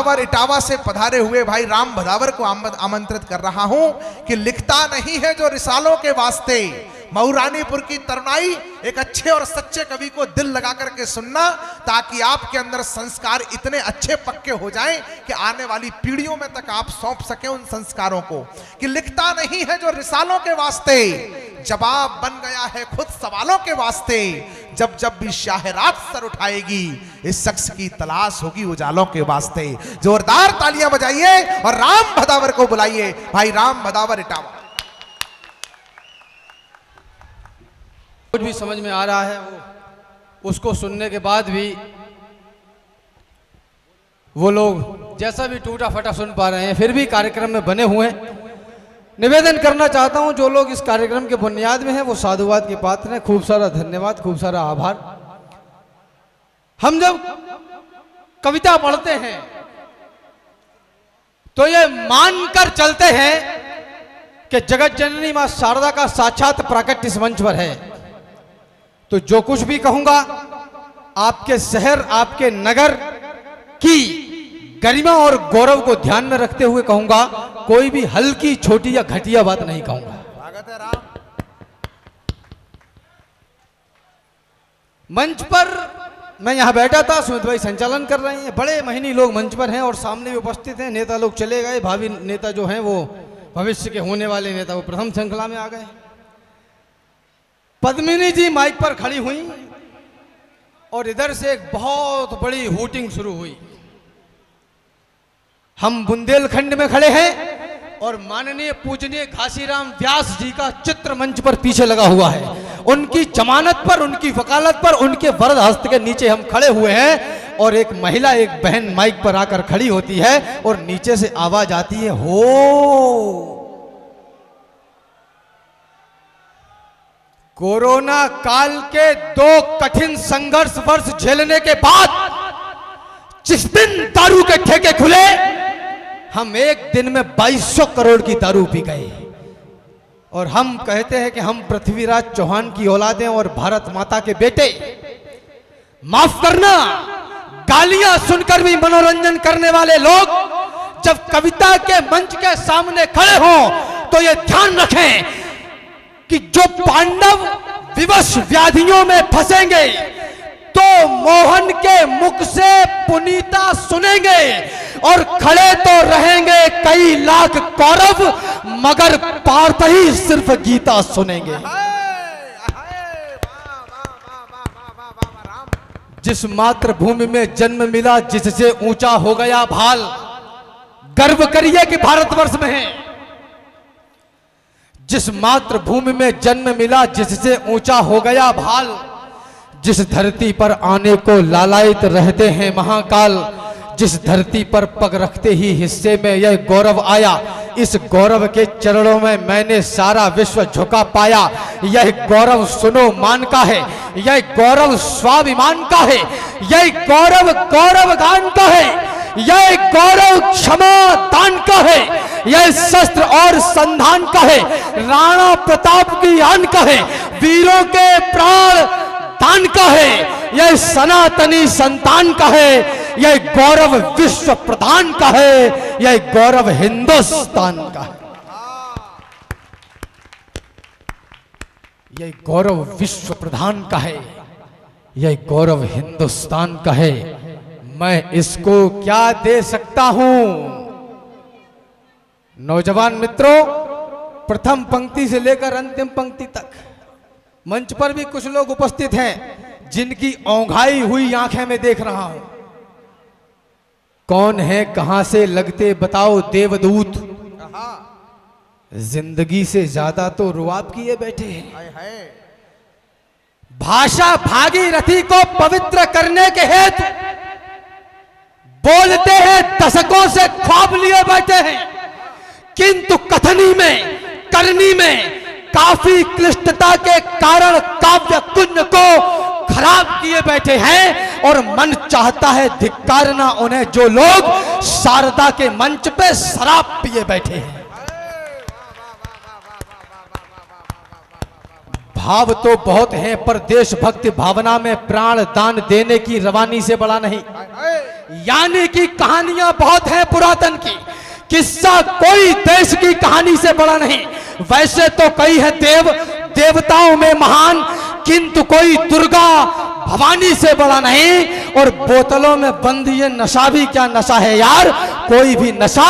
भदावर इटावा से पधारे हुए भाई राम भदावर को आमंत्रित कर रहा हूं कि लिखता नहीं है जो रिसालों के वास्ते, मऊरानीपुर की तरुणाई एक अच्छे और सच्चे कवि को दिल लगा करके सुनना, ताकि आपके अंदर संस्कार इतने अच्छे पक्के हो जाएं कि आने वाली पीढ़ियों में तक आप सौंप सकें उन संस्कारों को। कि लिखता नहीं है जो रिसालों के वास्ते, जवाब बन गया है खुद सवालों के वास्ते। जब जब भी शाहरात सर उठाएगी, इस शख्स की तलाश होगी उजालों के वास्ते। जोरदार तालियां बजाइए और राम भदावर को बुलाइए, भाई राम भदावर इटावा। कुछ भी समझ में आ रहा है उसको सुनने के बाद भी वो लोग जैसा भी टूटा फटा सुन पा रहे हैं, फिर भी कार्यक्रम में बने हुए हैं। निवेदन करना चाहता हूं जो लोग इस कार्यक्रम के बुनियाद में हैं वो साधुवाद के पात्र हैं। खूब सारा धन्यवाद, खूब सारा आभार। हम जब कविता पढ़ते हैं तो ये मानकर चलते हैं कि जगत जननी मां शारदा का साक्षात प्राकट्य इस मंच पर है। तो जो कुछ भी कहूंगा आपके शहर, आपके नगर की गरिमा और गौरव को ध्यान में रखते हुए कहूंगा। कोई भी हल्की, छोटी या घटिया बात नहीं कहूंगा। स्वागत है राम। मंच पर मैं यहां बैठा था, सुमित भाई संचालन कर रहे हैं। बड़े महीनी लोग मंच पर हैं और सामने भी उपस्थित हैं। नेता लोग चले गए, भावी नेता जो हैं वो भविष्य के होने वाले नेता वो प्रथम श्रृंखला में आ गए। पद्मिनी जी माइक पर खड़ी हुई और इधर से एक बहुत बड़ी हूटिंग शुरू हुई। हम बुंदेलखंड में खड़े हैं और माननीय पूजनीय घासीराम व्यास जी का चित्र मंच पर पीछे लगा हुआ है। उनकी जमानत पर, उनकी वकालत पर, उनके वरद हस्त के नीचे हम खड़े हुए हैं और एक महिला, एक बहन माइक पर आकर खड़ी होती है और नीचे से आवाज आती है, हो कोरोना काल के 2 कठिन संघर्ष वर्ष झेलने के बाद जिस दिन दारू के ठेके खुले, हम एक दिन में 2200 करोड़ की दारू पी गए। और हम कहते हैं कि हम पृथ्वीराज चौहान की औलादें और भारत माता के बेटे। माफ करना, गालियां सुनकर भी मनोरंजन करने वाले लोग जब कविता के मंच के सामने खड़े हों तो ये ध्यान रखें कि जो पांडव विवश व्याधियों में फंसेंगे तो मोहन के मुख से पुनीता सुनेंगे और खड़े तो रहेंगे कई लाख कौरव, मगर पार्थ ही सिर्फ गीता सुनेंगे। जिस मातृभूमि में जन्म मिला, जिससे ऊंचा हो गया भाल, गर्व करिए कि भारतवर्ष में है। जिस मातृभूमि में जन्म मिला, जिससे ऊंचा हो गया भाल, जिस धरती पर आने को लालायित रहते हैं महाकाल, जिस धरती पर पग रखते ही हिस्से में यह गौरव आया, इस गौरव के चरणों में मैंने सारा विश्व झुका पाया। यह गौरव सुनो मान का है, यह गौरव स्वाभिमान का है, यह गौरव गौरव गान का है, यह गौरव क्षमा दान का है, यह शस्त्र और संधान का है, राणा प्रताप की आन का है, वीरों के प्राण दान का है, यह सनातनी संतान का है, यह गौरव विश्व प्रधान का है, यह गौरव हिंदुस्तान का है। यह गौरव विश्व प्रधान का है, यह गौरव हिंदुस्तान का है। मैं इसको क्या दे सकता हूं? नौजवान मित्रों, प्रथम पंक्ति से लेकर अंतिम पंक्ति तक मंच पर भी कुछ लोग उपस्थित हैं जिनकी औंघाई हुई आंखें में देख रहा हूं। कौन है, कहां से लगते बताओ देवदूत, जिंदगी से ज्यादा तो रुआब किए बैठे हैं। भाषा भागीरथी को पवित्र करने के हेतु बोलते हैं, दशकों से ख्वाब लिए बैठे हैं, किंतु कथनी में, करनी में काफी क्लिष्टता के कारण काव्य कुंज को खराब किए बैठे हैं। और मन चाहता है धिक्कारना उन्हें जो लोग शारदा के मंच पे शराब पिए बैठे हैं। भाव तो बहुत हैं पर देशभक्ति भावना में प्राण दान देने की रवानी से बड़ा नहीं। यानी कि कहानियां बहुत हैं पुरातन की, किस्सा कोई देश की कहानी से बड़ा नहीं। वैसे तो कई है देव देवताओं में महान, किंतु कोई दुर्गा भवानी से बड़ा नहीं। और बोतलों में बंद ये नशा भी क्या नशा है यार, कोई भी नशा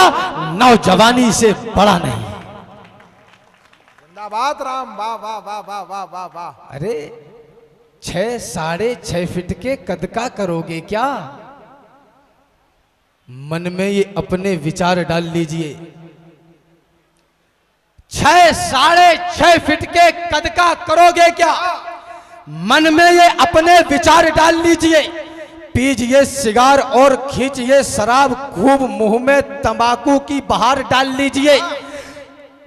नौजवानी से बड़ा नहीं। जिंदाबाद राम, वाह वाह वाह वाह वाह वाह वाह। अरे 6 साढ़े 6 फीट के कद का करोगे क्या? मन में ये अपने विचार डाल लीजिए। 6 साढ़े 6 फीट के कद का करोगे क्या? मन में ये अपने विचार डाल लीजिए। पीजिए सिगार और खींचिए शराब, खूब मुंह में तंबाकू की बहार डाल लीजिए।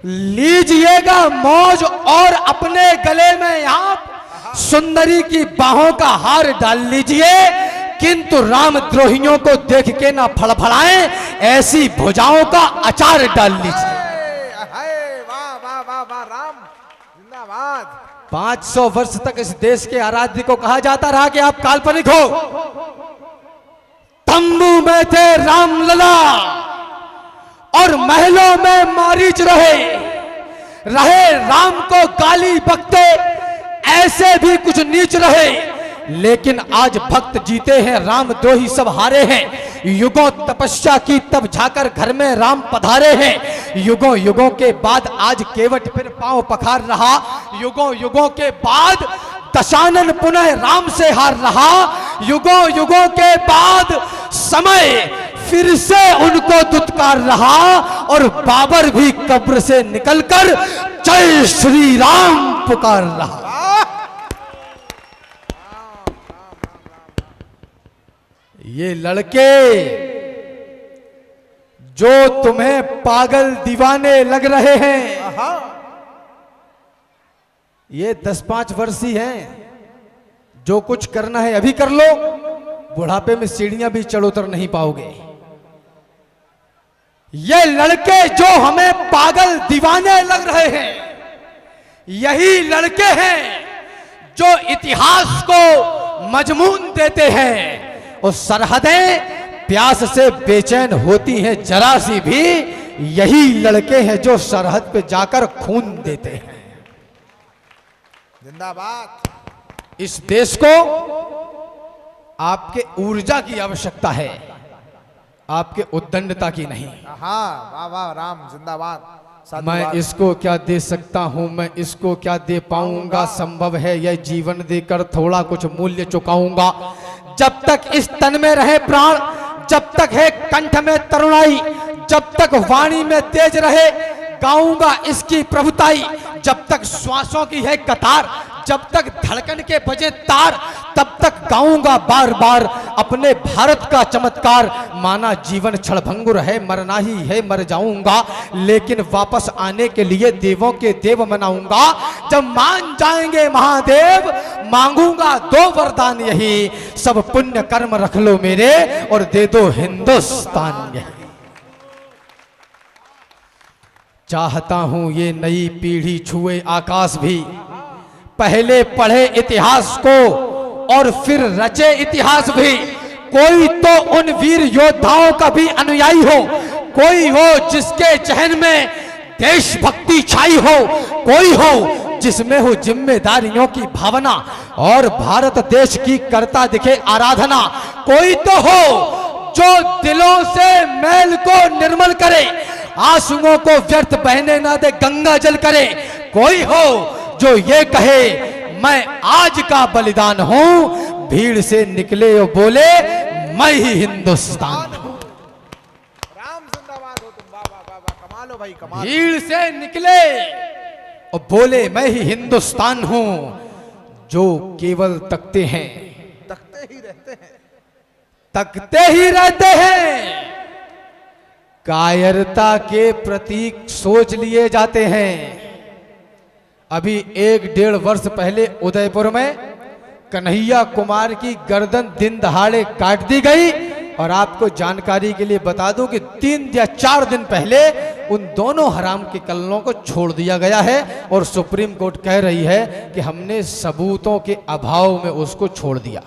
लीजिएगा मौज और अपने गले में आप सुंदरी की बाहों का हार डाल लीजिए, किंतु रामद्रोहियों को देख के ना फड़फड़ाएं, ऐसी भुजाओं का अचार डाल लीजिए। वाह वाह वाह वाह राम, जिंदाबाद। 500 वर्ष तक इस देश के आराध्य को कहा जाता रहा कि आप काल्पनिक हो। तंबू में थे रामलला और महलों में मारीच रहे राम को गाली बकते ऐसे भी कुछ नीच रहे। लेकिन आज भक्त जीते हैं, रामद्रोही सब हारे हैं। युगों तपस्या की तब जाकर घर में राम पधारे हैं। युगों युगों के बाद आज केवट फिर पांव पखार रहा। युगों युगों के बाद दशानन पुनः राम से हार रहा। युगों युगों के बाद समय फिर से उनको दुत्कार रहा और बाबर भी कब्र से निकलकर जय श्री राम पुकार रहा। ये लड़के जो तुम्हें पागल दीवाने लग रहे हैं, ये 10-5 वर्षीय हैं। जो कुछ करना है अभी कर लो, बुढ़ापे में सीढ़ियां भी चढ़ उतर नहीं पाओगे। ये लड़के जो हमें पागल दीवाने लग रहे हैं, यही लड़के हैं जो इतिहास को मजमून देते हैं। और सरहदें प्यास से बेचैन होती हैं जरा सी भी, यही लड़के हैं जो सरहद पे जाकर खून देते हैं। जिंदाबाद। इस देश को आपके ऊर्जा की आवश्यकता है, आपके उद्दंडता की नहीं। हाँ वाह वाह राम, जिंदाबाद। मैं इसको क्या दे सकता हूं, मैं इसको क्या दे पाऊंगा, संभव है यह जीवन देकर थोड़ा कुछ मूल्य चुकाऊंगा। जब तक इस तन में रहे प्राण, जब तक है कंठ में तरुणाई, जब तक वाणी में तेज रहे, गाऊंगा इसकी प्रभुताई। जब तक श्वासों की है कतार, जब तक धड़कन के बजे तार, तब तक गाऊंगा बार बार अपने भारत का चमत्कार। माना जीवन क्षणभंगुर है, मरना ही है, मर जाऊंगा, लेकिन वापस आने के लिए देवों के देव मनाऊंगा। जब मान जाएंगे महादेव, मांगूंगा 2 वरदान यही, सब पुण्य कर्म रख लो मेरे और दे दो हिंदुस्तान यही। चाहता हूं ये नई पीढ़ी छुए आकाश भी, पहले पढ़े इतिहास को और फिर रचे इतिहास भी। कोई तो उन वीर योद्धाओं का भी अनुयायी हो, कोई हो जिसके जहन में देशभक्ति छाई हो, कोई हो जिसमें हो जिम्मेदारियों की भावना और भारत देश की करता दिखे आराधना। कोई तो हो जो दिलों से मैल को निर्मल करे, आंसुओं को व्यर्थ बहने ना दे, गंगा जल करे। कोई हो जो ये कहे मैं आज का बलिदान हूं, भीड़ से निकले और बोले मैं ही हिंदुस्तान हूं। राम जिंदाबाद हो तुम, वाह वाह वाह वाह, कमाल हो भाई कमाल। भीड़ से निकले और बोले मैं ही हिंदुस्तान हूं। जो केवल तकते हैं, तकते ही रहते हैं, तकते ही रहते हैं, कायरता के प्रतीक सोच लिए जाते हैं। अभी 1-1.5 वर्ष पहले उदयपुर में कन्हैया कुमार की गर्दन दिन दहाड़े काट दी गई। और आपको जानकारी के लिए बता दूं कि 3 या 4 दिन पहले उन दोनों हराम के कल्लों को छोड़ दिया गया है। और सुप्रीम कोर्ट कह रही है कि हमने सबूतों के अभाव में उसको छोड़ दिया।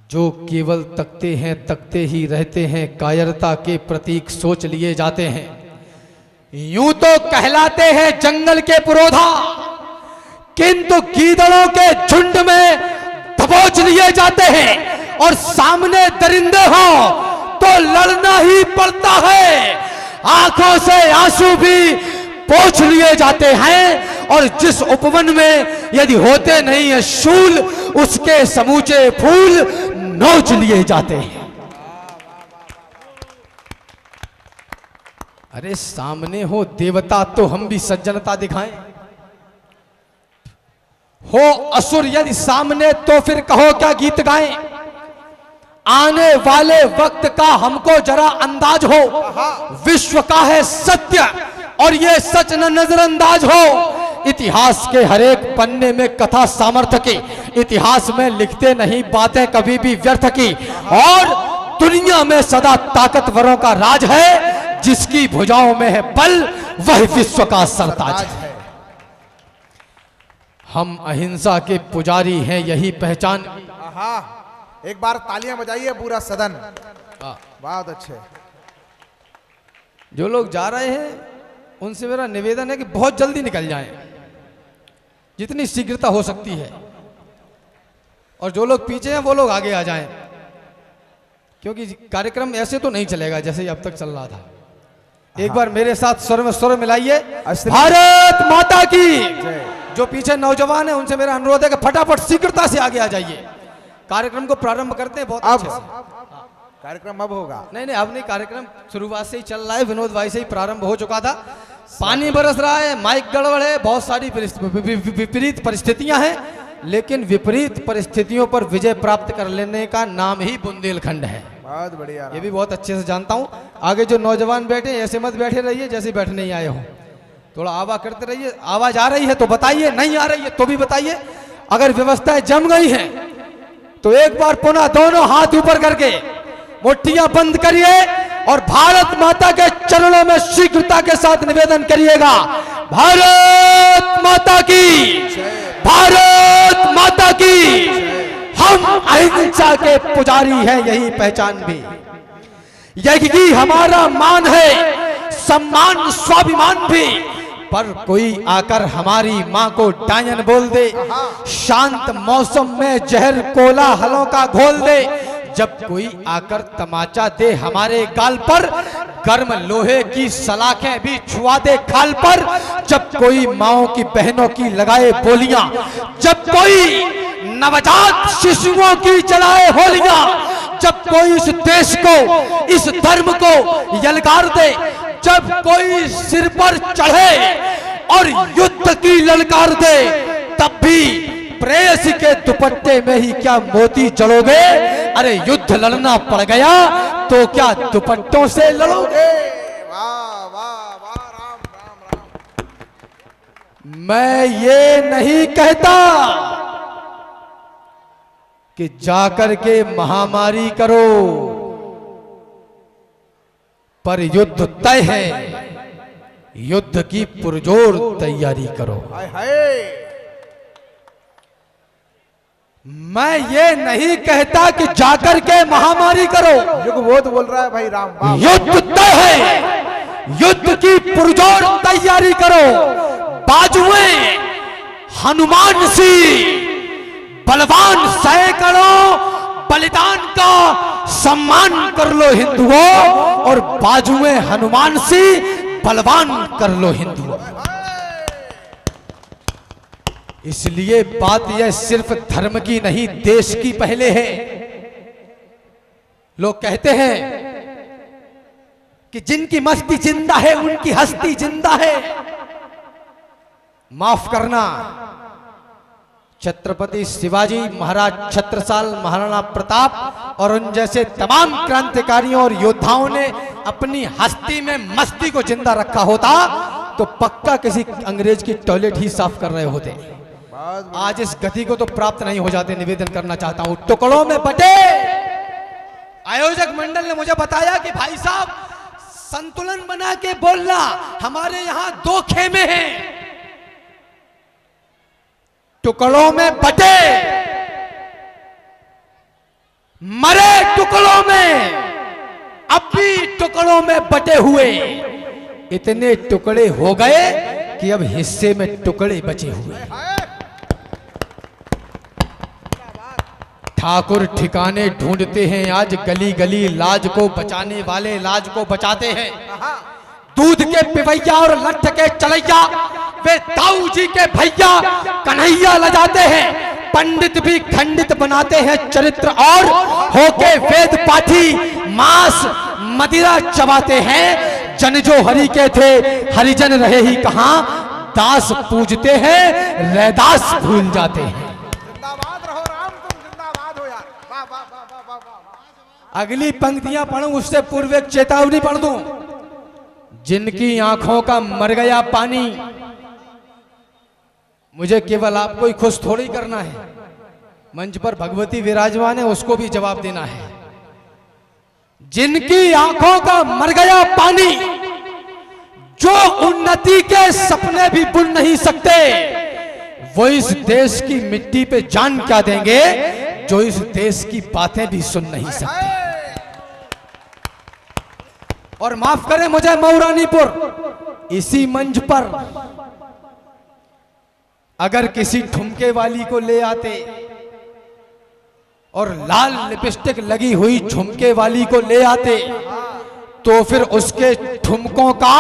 जो केवल तकते ही रहते हैं, कायरता के प्रतीक सोच लिए जाते हैं। यूं तो कहलाते हैं जंगल के पुरोधा, किंतु गीदड़ों के झुंड में दबोच लिए जाते हैं। और सामने दरिंदे हो तो लड़ना ही पड़ता है, आंखों से आंसू भी पोंछ लिए जाते हैं। और जिस उपवन में यदि होते नहीं है शूल, उसके समूचे फूल नोच लिए जाते हैं। अरे सामने हो देवता तो हम भी सज्जनता दिखाएं, हो असुर यदि सामने तो फिर कहो क्या गीत गाएं। आने वाले वक्त का हमको जरा अंदाज हो, विश्व का है सत्य और ये सच न नजरअंदाज हो। इतिहास के हर एक पन्ने में कथा सामर्थ्य की, इतिहास में लिखते नहीं बातें कभी भी व्यर्थ की। और दुनिया में सदा ताकतवरों का राज है, जिसकी भुजाओं में है बल वह विश्व का सरताज है। हम अहिंसा के पुजारी हैं, यही पहचान। एक बार तालियां बजाइए पूरा सदन। बहुत अच्छे। जो लोग जा रहे हैं उनसे मेरा निवेदन है कि बहुत जल्दी निकल जाएं, जितनी शीघ्रता हो सकती है। और जो लोग पीछे हैं वो लोग आगे आ जाएं, क्योंकि कार्यक्रम ऐसे तो नहीं चलेगा जैसे अब तक चल रहा था। एक बार मेरे साथ स्वर में स्वर मिलाइए, भारत माता की। जो पीछे नौजवान है उनसे मेरा अनुरोध है कि फटाफट शीघ्रता से आगे आ जाइए। कार्यक्रम को प्रारंभ करते हैं बहुत अच्छे से। कार्यक्रम अब होगा? नहीं, अब नहीं, कार्यक्रम शुरुआत से ही चल रहा है। विनोद भाई से ही प्रारंभ हो चुका था। पानी बरस रहा है, माइक गड़बड़ है, बहुत सारी विपरीत परिस्थितियां हैं, लेकिन विपरीत परिस्थितियों पर विजय प्राप्त कर लेने का नाम ही बुंदेलखंड है। बहुत बढ़िया। ये भी बहुत अच्छे से जानता हूं। आगे जो नौजवान बैठे ऐसे मत बैठे रहिए जैसे बैठने ही आए हो, थोड़ा आवाज करते रहिए। आवाज आ रही है तो बताइए, नहीं आ रही है तो भी बताइए। अगर व्यवस्थाएं जम गई हैं तो एक बार पुनः दोनों हाथ ऊपर करके मुट्ठियां बंद करिए और भारत माता के चरणों में शीघ्रता के साथ निवेदन करिएगा, भारत माता की, भारत माता की। हम अहिंसा के पुजारी हैं, यही पहचान भी। यही हमारा मान है, सम्मान स्वाभिमान भी। पर कोई आकर हमारी मां को डायन बोल दे, शांत मौसम में जहर कोलाहलों का घोल दे, जब कोई आकर तमाचा दे हमारे गाल पर, गर्म लोहे की सलाखें भी छुआ दे खाल पर, जब कोई माओं की बहनों की लगाए बोलियां, जब कोई नवजात शिशुओं की चलाए होलियां, जब कोई इस देश को, इस धर्म को यलकार दे, जब कोई सिर पर चढ़े और युद्ध की ललकार दे, तब भी प्रेयसी के दुपट्टे में ही क्या मोती जड़ोगे। अरे युद्ध लड़ना पड़ गया तो क्या दुपट्टों से लड़ोगे। वाह वाह वाह, राम राम राम। मैं ये नहीं कहता कि जाकर के महामारी करो, पर युद्ध तय है, युद्ध की पुरजोर तैयारी करो। हाय हाय। मैं ये नहीं कहता कि जाकर के महामारी करो, युगबोध बोल रहा है भाई राम। युद्ध तय है, युद्ध की पुरजोर तैयारी करो। बाजुएं हनुमान सी, बलवान सैकड़ों, बलिदान का सम्मान कर लो हिंदुओं, और बाजुएं हनुमान सी, बलवान कर लो हिंदुओं। इसलिए बात यह सिर्फ धर्म की नहीं, देश की पहले है। लोग कहते हैं कि जिनकी मस्ती जिंदा है उनकी हस्ती जिंदा है। माफ करना, छत्रपति शिवाजी महाराज, छत्रसाल, महाराणा प्रताप और उन जैसे तमाम क्रांतिकारियों और योद्धाओं ने अपनी हस्ती में मस्ती को जिंदा रखा होता तो पक्का किसी अंग्रेज की टॉयलेट ही साफ कर रहे होते। आज इस गति को तो प्राप्त नहीं हो जाते। निवेदन करना चाहता हूं, टुकड़ों में बटे। आयोजक मंडल ने मुझे बताया कि भाई साहब संतुलन बना के बोलना, हमारे यहां 2 खेमे हैं, टुकड़ों में बटे। मरे टुकड़ों में अब भी टुकड़ों में बटे हुए इतने टुकड़े हो गए कि अब हिस्से में टुकड़े बचे हुए। ठाकुर ठिकाने ढूंढते हैं आज गली गली, लाज को बचाने वाले लाज को बचाते हैं। दूध के पिवैया और लठ के चलैया वे ताऊ जी के भैया कन्हैया लजाते हैं। पंडित भी खंडित बनाते हैं चरित्र और होके वेद पाठी मांस मदिरा चबाते हैं। जन जो हरि के थे हरिजन रहे ही कहां, दास पूजते हैं रैदास भूल जाते हैं। जिंदाबाद रहो राम, तुम जिंदाबाद हो यार। वाह वाह वाह वाह वाह वाह। अगली पंक्तियां पढ़ूं उससे पूर्व एक चेतावनी पढ़ दूं। जिनकी आंखों का मर गया पानी, मुझे केवल आपको ही खुश थोड़ी करना है, मंच पर भगवती विराजमान है, उसको भी जवाब देना है। जिनकी आंखों का मर गया पानी, जो उन्नति के सपने भी बुन नहीं सकते, वो इस देश की मिट्टी पे जान क्या देंगे जो इस देश की बातें भी सुन नहीं सकते। और माफ करें मुझे मऊरानीपुर, इसी मंच पर अगर किसी ठुमके वाली को ले आते और लाल लिपस्टिक लगी हुई झुमके वाली को ले आते तो फिर उसके ठुमकों का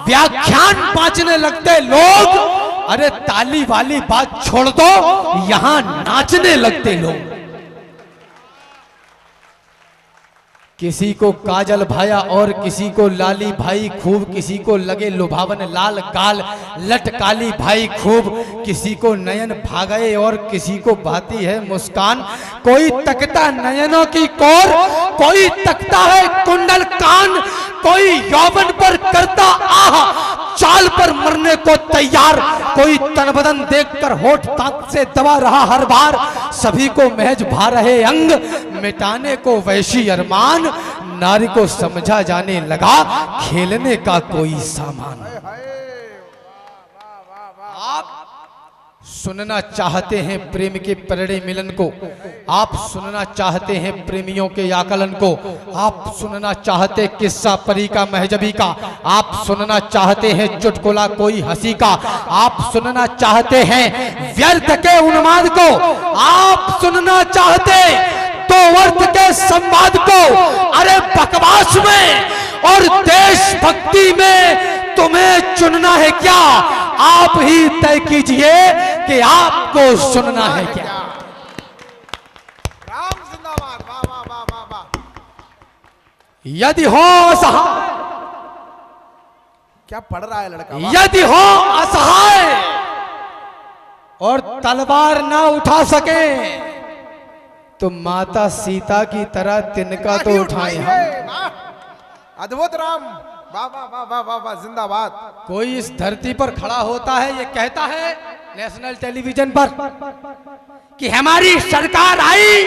व्याख्यान बांचने लगते लोग। अरे ताली वाली बात छोड़ दो, यहां नाचने लगते लोग। किसी को काजल भाया और किसी को लाली भाई खूब, किसी को लगे लुभावन लाल गाल लट काली भाई खूब, किसी को नयन भागए और किसी को भाती है मुस्कान। कोई तकता नयनों की कोर, कोई तकता है कुंडल कान, कोई यौवन पर करता आह चाल पर मरने को तैयार, कोई तन बदन देखकर होठ दांत से दबा रहा हर बार। सभी को महज भा रहे अंग, मिटाने को वैशी अरमान, नारी को समझा जाने लगा खेलने का कोई सामान। आप सुनना चाहते हैं प्रेम के परड़े मिलन को, आप सुनना चाहते हैं प्रेमियों के आकलन को, आप सुनना चाहते किस्सा परी का महजबी का, आप सुनना चाहते हैं चुटकुला कोई हंसी का, आप सुनना चाहते हैं व्यर्थ के उन्माद को, आप सुनना चाहते तो अर्थ के संवाद को। अरे बकवास में और देशभक्ति में तुम्हें चुनना है क्या, आप ही तय कीजिए कि आपको सुनना है क्या। राम जिंदाबाद। वाह वाह वाह वाह वाह। यदि हो असहाय, क्या पढ़ रहा है लड़का। यदि हो असहाय और तलवार ना उठा सके तो माता सीता की तरह तिनका तो उठाए हम। अद्भुत राम। वाह वाह वाह वाह वाह वाह। जिंदाबाद। कोई इस धरती पर खड़ा होता है, ये कहता है नेशनल टेलीविजन पर कि हमारी सरकार आई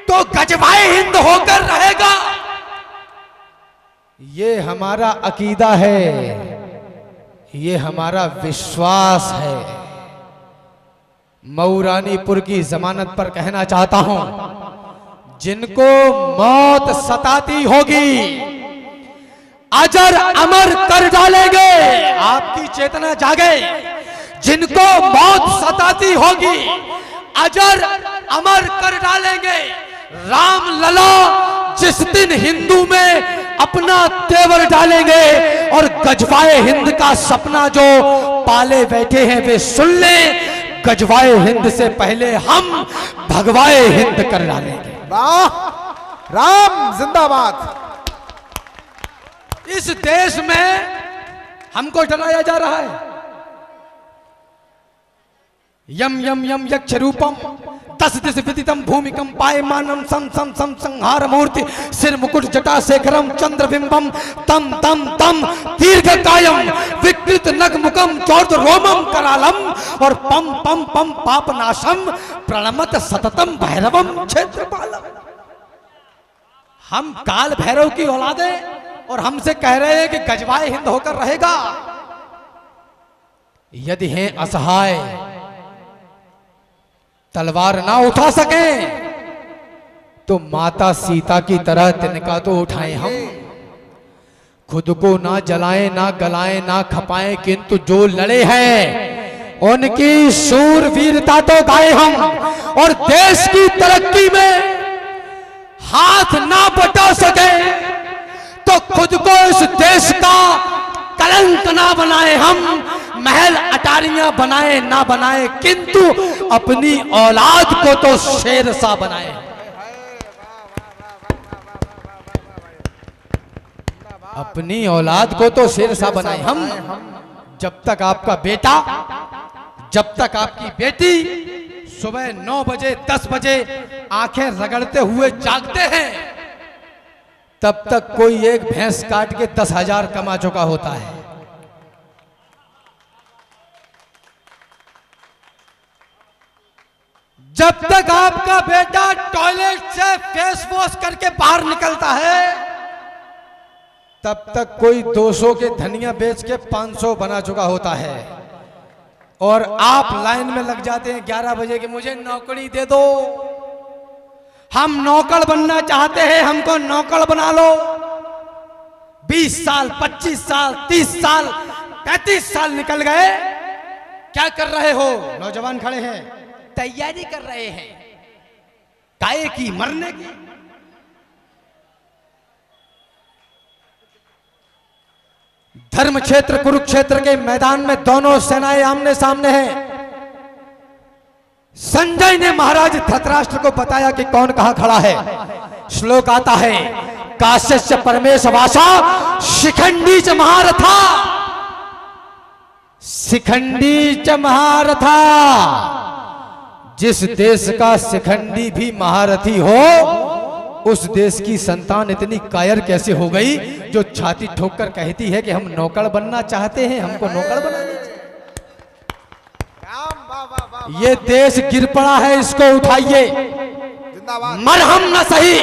तो गजवाए हिंद होकर रहेगा। ये हमारा अकीदा है, ये हमारा विश्वास है। मऊरानीपुर की जमानत पर कहना चाहता हूं, जिनको मौत सताती होगी अजर अमर कर डालेंगे। आपकी चेतना जागे। जिनको मौत सताती होगी अजर अमर कर डालेंगे। राम लला जिस दिन हिंदू में अपना तेवर डालेंगे और गजवाए हिंद का सपना जो पाले बैठे हैं वे सुन लें, गजवाए हिंद से पहले हम भगवाए हिंद कर डालेंगे। वाह राम जिंदाबाद। इस देश में हमको डराया जा रहा है। यम यम यम यक्ष रूपम 10 दिश विदितम भूमिकम पायमानम सम सम सम संहार मूर्ति सिर मुकुट जटा शेखरम चंद्रबिंबम तम तम तम दीर्घ कायम विकृत नग मुखम चौर्ध रोमम करालम और पम पम पम पापनाशम प्रणमत सततम भैरवम क्षेत्रपालम। हम काल भैरव की औलादे और हमसे कह रहे हैं कि गजवाए हिंद होकर रहेगा। यदि हैं असहाय, तलवार ना उठा सके तो माता सीता की तरह तिनका तो उठाए हम, खुद को ना जलाएं ना गलाएं ना खपाएं, किंतु जो लड़े हैं उनकी शूरवीरता तो गाए हम, और देश की तरक्की में हाथ ना बटा सके तो खुद को इस देश का कलंक ना बनाए हम, महल अटारियां बनाए ना बनाए, किंतु अपनी औलाद को तो शेर सा बनाए। अपनी औलाद को तो शेर सा बनाए हम। जब तक आपका बेटा, जब तक आपकी बेटी सुबह 9 बजे 10 बजे आंखें रगड़ते हुए जागते हैं, तब तक कोई एक भैंस काट के 10,000 कमा चुका होता है। जब तक आपका बेटा टॉयलेट से फेस वॉश करके बाहर निकलता है, तब तक कोई 200 के धनिया बेच के 500 बना चुका होता है। और आप लाइन में लग जाते हैं 11 बजे कि मुझे नौकरी दे दो, हम नौकर बनना चाहते हैं, हमको नौकर बना लो। 20 साल 25 साल 30 साल 35 साल निकल गए, क्या कर रहे हो? नौजवान खड़े हैं, तैयारी कर रहे हैं काहे की? मरने की। धर्म क्षेत्र कुरुक्षेत्र के मैदान में दोनों सेनाएं आमने सामने हैं। संजय ने महाराज धृतराष्ट्र को बताया कि कौन कहां खड़ा है। श्लोक आता है, काश्यस्य परमेश वासा शिखंडी च महारथा, शिखंडी च महारथा। जिस देश का शिखंडी भी महारथी हो, उस देश की संतान इतनी कायर कैसे हो गई जो छाती ठोककर कहती है कि हम नौकर बनना चाहते हैं, हमको नौकर बना दीजिए। ये देश गिर पड़ा है, इसको उठाइए। मरहम न सही,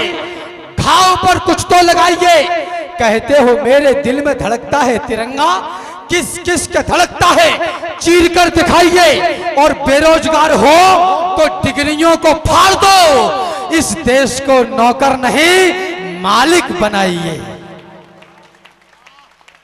घाव पर कुछ तो लगाइए। कहते हो मेरे दिल में धड़कता है तिरंगा, किस किस का धड़कता है चीर कर दिखाइए। और बेरोजगार हो तो डिग्रियों को फाड़ दो, इस देश को नौकर नहीं मालिक बनाइए।